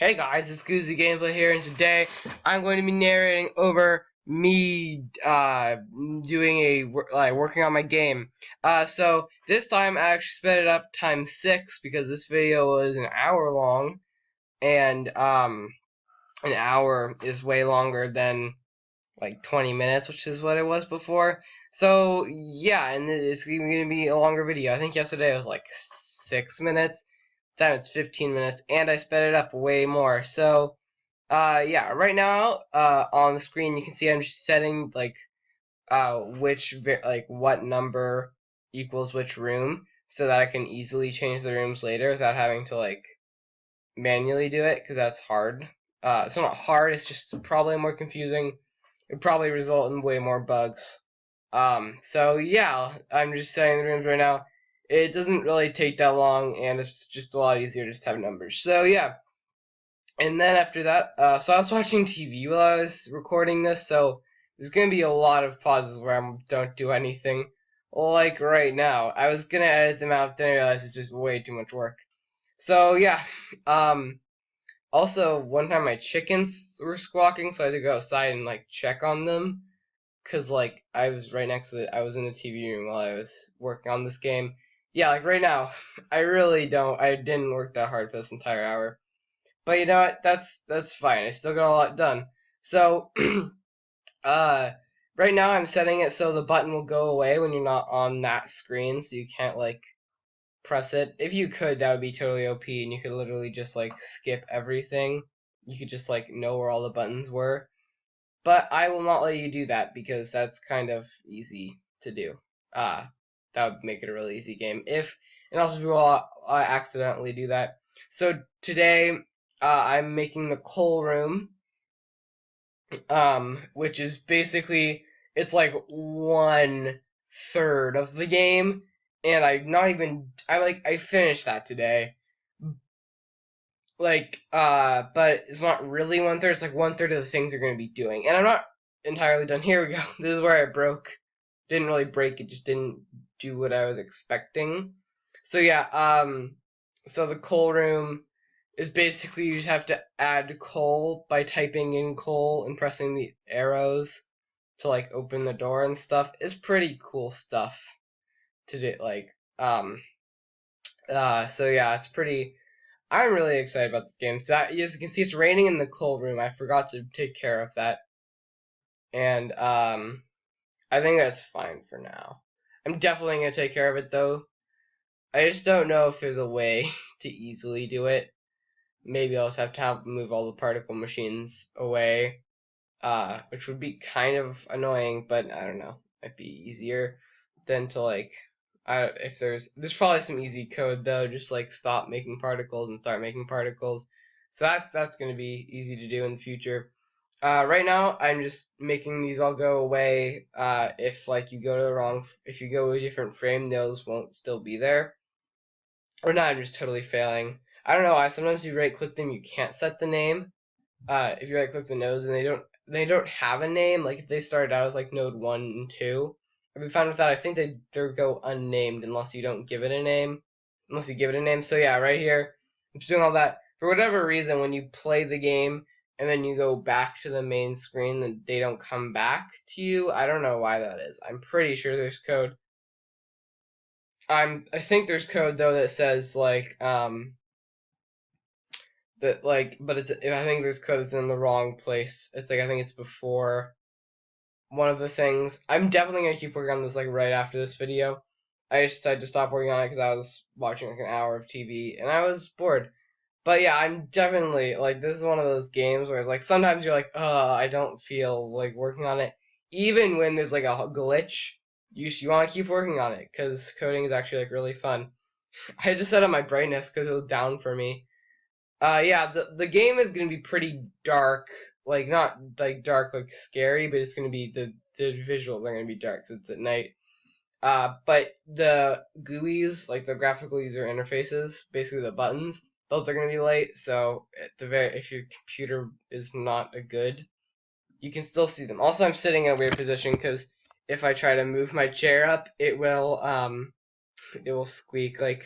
Hey guys, it's Goozy Gameplay here, and today I'm going to be narrating over me working on my game. So this time I actually sped it up times 6 because this video was an hour long, and an hour is way longer than like 20 minutes, which is what it was before. So yeah, and it's going to be a longer video. I think yesterday it was like 6 minutes. Time it's 15 minutes, and I sped it up way more. So yeah, right now on the screen you can see I'm just setting like what number equals which room, so that I can easily change the rooms later without having to like manually do it, because that's hard. It's not hard, it's just probably more confusing. It'd probably result in way more bugs. So yeah, I'm just setting the rooms right now. It doesn't really take that long, and it's just a lot easier to just have numbers. So yeah, and then after that, so I was watching TV while I was recording this, so there's gonna be a lot of pauses where I don't do anything. Like right now, I was gonna edit them out, then I realized it's just way too much work. So yeah, also one time my chickens were squawking, so I had to go outside and like check on them. Cause like I was right next to I was in the TV room while I was working on this game. Yeah, like right now, I didn't work that hard for this entire hour. But you know what? That's fine. I still got a lot done. So, uh, right now I'm setting it so the button will go away when you're not on that screen, so you can't like press it. If you could, that would be totally OP, and you could literally just like skip everything. You could just like know where all the buttons were. But I will not let you do that because that's kind of easy to do. That would make it a really easy game. And also people accidentally do that. So today, I'm making the coal room, which is basically, it's like 1/3 of the game, and I finished that today. But it's not really 1/3. It's like 1/3 of the things you're going to be doing, and I'm not entirely done. Here we go. This is where I broke. Didn't really break. It just didn't do what I was expecting. So yeah. So the coal room is basically you just have to add coal by typing in coal and pressing the arrows to like open the door and stuff. It's pretty cool stuff to do. So yeah, it's pretty. I'm really excited about this game. So as you can see, it's raining in the cold room. I forgot to take care of that, and I think that's fine for now. I'm definitely gonna take care of it though. I just don't know if there's a way to easily do it. Maybe I'll just have to move all the particle machines away, which would be kind of annoying, but I don't know. Might be easier than to like if there's probably some easy code though, just like stop making particles and start making particles. So that's going to be easy to do in the future. Right now I'm just making these all go away. If like if you go to a different frame, those won't still be there. Or not, I'm just totally failing. I don't know why. Sometimes you right click them, you can't set the name. If you right click the nodes and they don't have a name, like if they started out as like node 1 and 2, I've been found with that. I think they go unnamed unless you don't give it a name. Unless you give it a name. So yeah, right here, I'm just doing all that. For whatever reason, when you play the game and then you go back to the main screen, then they don't come back to you. I don't know why that is. I'm pretty sure there's code. I think there's code though that says like but I think there's code that's in the wrong place. It's like I think it's before one of the things. I'm definitely gonna keep working on this like right after this video. I just decided to stop working on it because I was watching like an hour of TV and I was bored. But yeah, I'm definitely like this is one of those games where it's like sometimes you're like, I don't feel like working on it, even when there's like a glitch. You want to keep working on it because coding is actually like really fun. I just set up my brightness because it was down for me. Yeah, the game is gonna be pretty dark, like not like dark like scary, but it's gonna be the visuals are gonna be dark, so it's at night. But the GUIs, like the graphical user interfaces, basically the buttons, those are gonna be light. So if your computer is not a good, you can still see them. Also, I'm sitting in a weird position because if I try to move my chair up, it will squeak like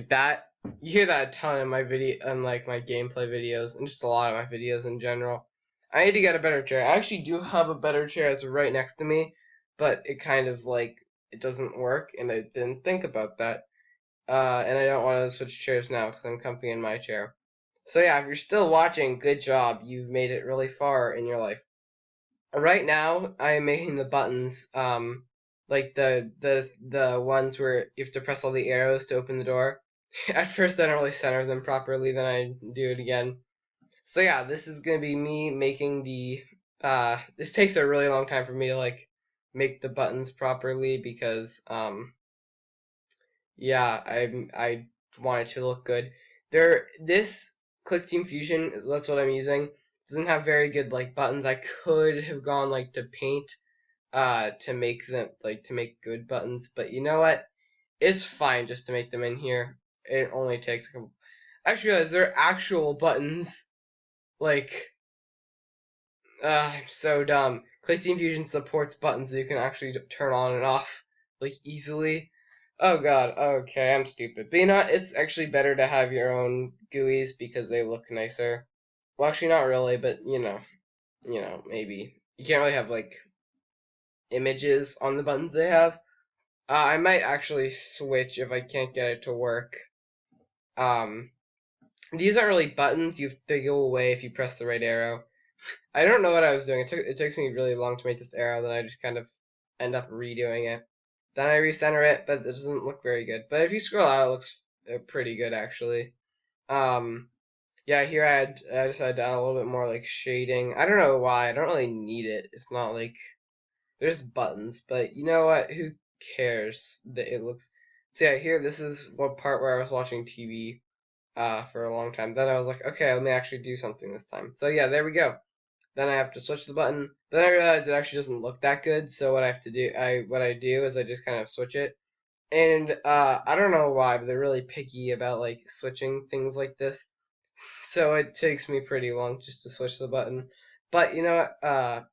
that. You hear that a ton in my video, in like my gameplay videos, and just a lot of my videos in general. I need to get a better chair. I actually do have a better chair. It's right next to me, but it kind of like it doesn't work, and I didn't think about that. And I don't want to switch chairs now because I'm comfy in my chair. So yeah, if you're still watching, good job. You've made it really far in your life. Right now, I am making the buttons, like the ones where you have to press all the arrows to open the door. At first, I don't really center them properly, then I do it again. So yeah, this is gonna be me making the. This takes a really long time for me to like make the buttons properly because yeah, I want it to look good. This Click Team Fusion, that's what I'm using, doesn't have very good like buttons. I could have gone like to Paint to make them like to make good buttons, but you know what? It's fine just to make them in here. It only takes a couple. I just realized they're actual buttons. Like, I'm so dumb. Click Team Fusion supports buttons that you can actually turn on and off like easily. Oh god, okay, I'm stupid. But you know what? It's actually better to have your own GUIs because they look nicer. Well, actually, not really, but maybe. You can't really have like images on the buttons they have. I might actually switch if I can't get it to work. Um, these aren't really buttons. They go away if you press the right arrow. I don't know what I was doing. It takes me really long to make this arrow, then I just kind of end up redoing it. Then I recenter it, but it doesn't look very good. But if you scroll out, it looks pretty good actually. Um, yeah, here I decided to add a little bit more like shading. I don't know why. I don't really need it. It's not like there's buttons, but you know what? Who cares that it looks? So yeah, here this is one part where I was watching TV for a long time. Then I was like, okay, let me actually do something this time. So yeah, there we go. Then I have to switch the button. Then I realized it actually doesn't look that good. So what I have to do, what I do is I just kind of switch it. And I don't know why, but they're really picky about like switching things like this. So it takes me pretty long just to switch the button. But you know what? I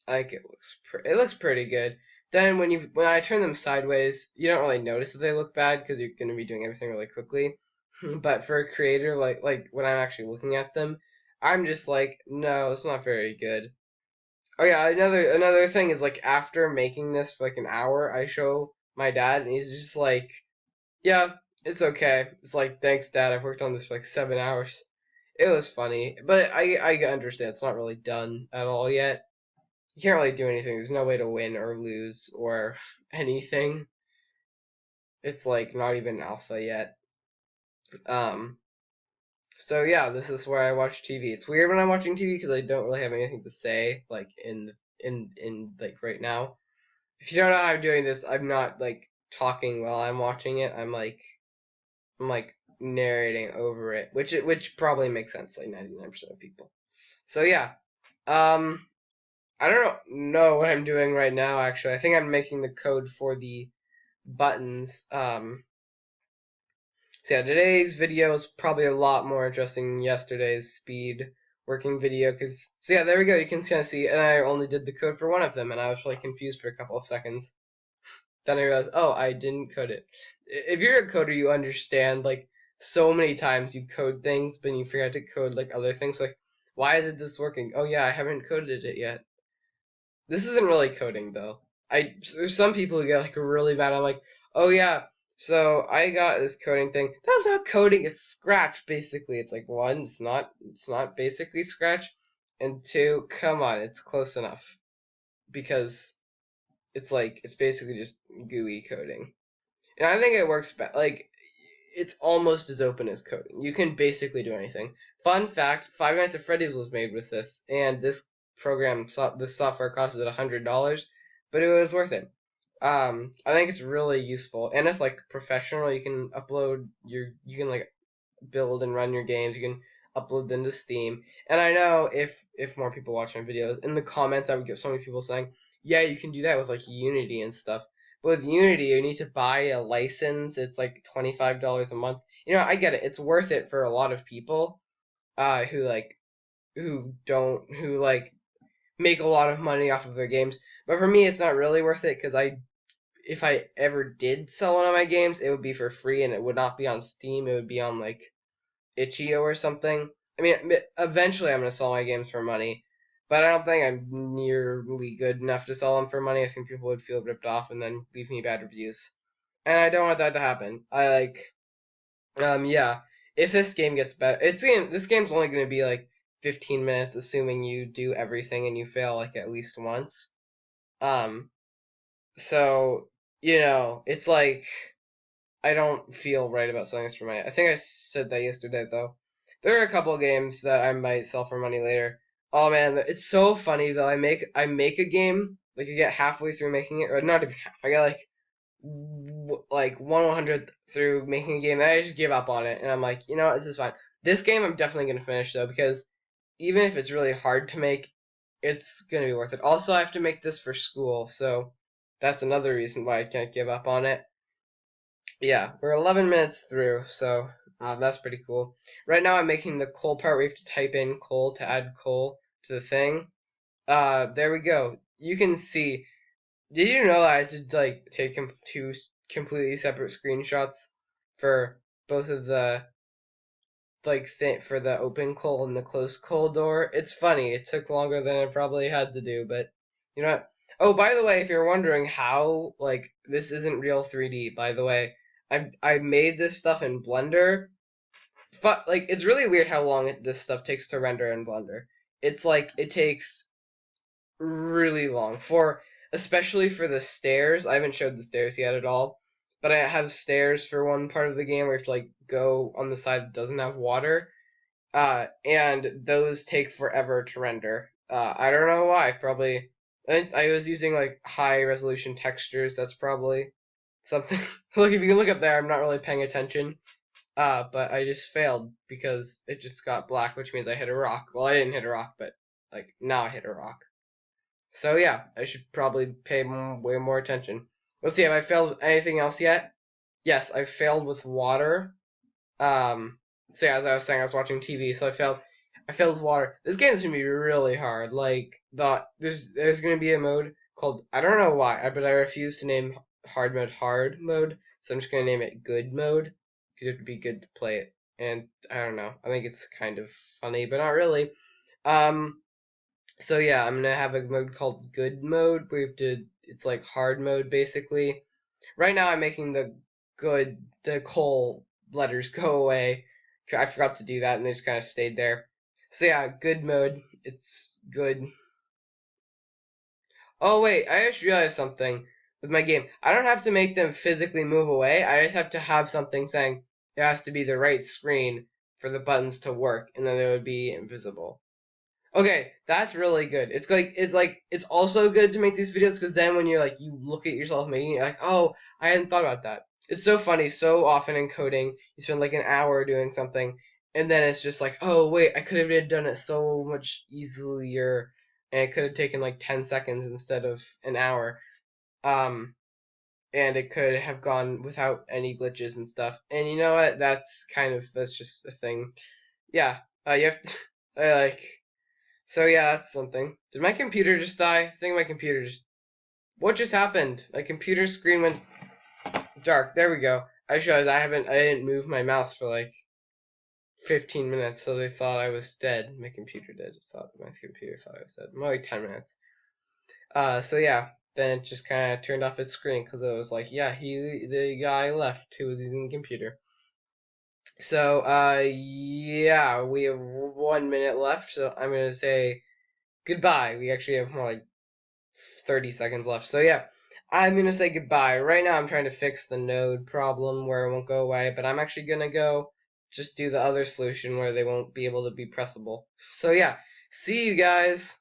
think it looks pretty good. Then when I turn them sideways, you don't really notice that they look bad because you're going to be doing everything really quickly. But for a creator, like when I'm actually looking at them, I'm just like, no, it's not very good. Oh yeah, another thing is like after making this for like an hour, I show my dad and he's just like, yeah, it's okay. It's like, thanks, Dad. I've worked on this for like 7 hours. It was funny, but I understand it's not really done at all yet. You can't really do anything. There's no way to win or lose or anything. It's like not even alpha yet. Um, so yeah, this is where I watch TV. It's weird when I'm watching TV because I don't really have anything to say like in like right now. If you don't know how I'm doing this, I'm not like talking while I'm watching it. I'm like narrating over it, which probably makes sense like 99% of people. So yeah. Um I don't know what I'm doing right now actually. I think I'm making the code for the buttons. So yeah, today's video is probably a lot more interesting than yesterday's speed working video because so yeah, there we go. You can kind of see, and I only did the code for one of them, and I was really confused for a couple of seconds. Then I realized, oh, I didn't code it. If you're a coder, you understand like so many times you code things, but you forget to code like other things. Like, why isn't this working? Oh yeah, I haven't coded it yet. This isn't really coding though. There's some people who get like really bad. I'm like, oh yeah, so I got this coding thing. That's not coding. It's Scratch basically. It's like one, it's not basically Scratch, and two, come on, it's close enough because it's basically just GUI coding. And I think it works like it's almost as open as coding. You can basically do anything. Fun fact: Five Nights at Freddy's was made with this, and this software costed $100, but it was worth it. I think it's really useful, and it's like professional. You can like build and run your games. You can upload them to Steam. And I know if more people watch my videos, in the comments I would get so many people saying, yeah, you can do that with like Unity and stuff. But with Unity, you need to buy a license. It's like $25 a month. I get it. It's worth it for a lot of people who like make a lot of money off of their games. But for me, it's not really worth it because if I ever did sell one of my games, it would be for free and it would not be on Steam. It would be on like itch.io or something. I mean, eventually I'm gonna sell my games for money, but I don't think I'm nearly good enough to sell them for money. I think people would feel ripped off and then leave me bad reviews, and I don't want that to happen. I like, yeah. If this game gets better, this game's only gonna be like 15 minutes, assuming you do everything and you fail like at least once. Um, so it's like I don't feel right about selling this for money. I think I said that yesterday, though. There are a couple of games that I might sell for money later. Oh man, it's so funny though. I make a game, like I get halfway through making it, or not even half. I got like 1/100th through making a game, and I just give up on it. And I'm like, you know what, this is fine. This game I'm definitely gonna finish though, because even if it's really hard to make, it's gonna be worth it. Also, I have to make this for school, so that's another reason why I can't give up on it. Yeah, we're 11 minutes through, so that's pretty cool. Right now I'm making the coal part where you have to type in coal to add coal to the thing. There we go. You can see. Did you know I had to like take two completely separate screenshots for both of the for the open coal and the closed coal door? It's funny. It took longer than I probably had to do, but you know what? Oh, by the way, if you're wondering how like this isn't real 3D, by the way, I made this stuff in Blender. Like it's really weird how long this stuff takes to render in Blender. It's like it takes really long especially for the stairs. I haven't showed the stairs yet at all, but I have stairs for one part of the game where you have to like go on the side that doesn't have water, and those take forever to render. I don't know why. Probably I was using like high resolution textures. That's probably something. Look, if you can look up there, I'm not really paying attention. But I just failed because it just got black, which means I hit a rock. Well, I didn't hit a rock, but like now I hit a rock. So yeah, I should probably pay way more attention. Let's see, have I failed anything else yet? Yes, I failed with water. So yeah, as I was saying, I was watching TV, so I failed with water. This game is gonna be really hard. Like there's gonna be a mode called, I don't know why, but I refuse to name hard mode, so I'm just gonna name it good mode because it would be good to play it. And I don't know, I think it's kind of funny, but not really. So yeah, I'm gonna have a mode called good mode where you have to, it's like hard mode basically. Right now I'm making the coal letters go away. I forgot to do that and they just kind of stayed there. So yeah, good mode. It's good. Oh wait, I just realized something with my game. I don't have to make them physically move away. I just have to have something saying it has to be the right screen for the buttons to work, and then they would be invisible. Okay, that's really good. It's also good to make these videos because then when you look at yourself making it, you're like, oh, I hadn't thought about that. It's so funny. So often in coding, you spend like an hour doing something, and then it's just like, oh wait, I could have done it so much easier, and it could have taken like 10 seconds instead of an hour. Um, and it could have gone without any glitches and stuff. And you know what? That's just a thing. Yeah. You have to, I like. So yeah, that's something. Did my computer just die? I think my computer just... What just happened? My computer screen went dark. There we go. I just realized I didn't move my mouse for like 15 minutes, so they thought I was dead. My computer thought I was dead. More like 10 minutes. So yeah, then it just kind of turned off its screen because it was like, yeah, the guy left who was using the computer. So, yeah, we have 1 minute left, so I'm gonna say goodbye. We actually have more like 30 seconds left. So yeah, I'm gonna say goodbye. Right now I'm trying to fix the node problem where it won't go away, but I'm actually gonna go just do the other solution where they won't be able to be pressable. So yeah, see you guys.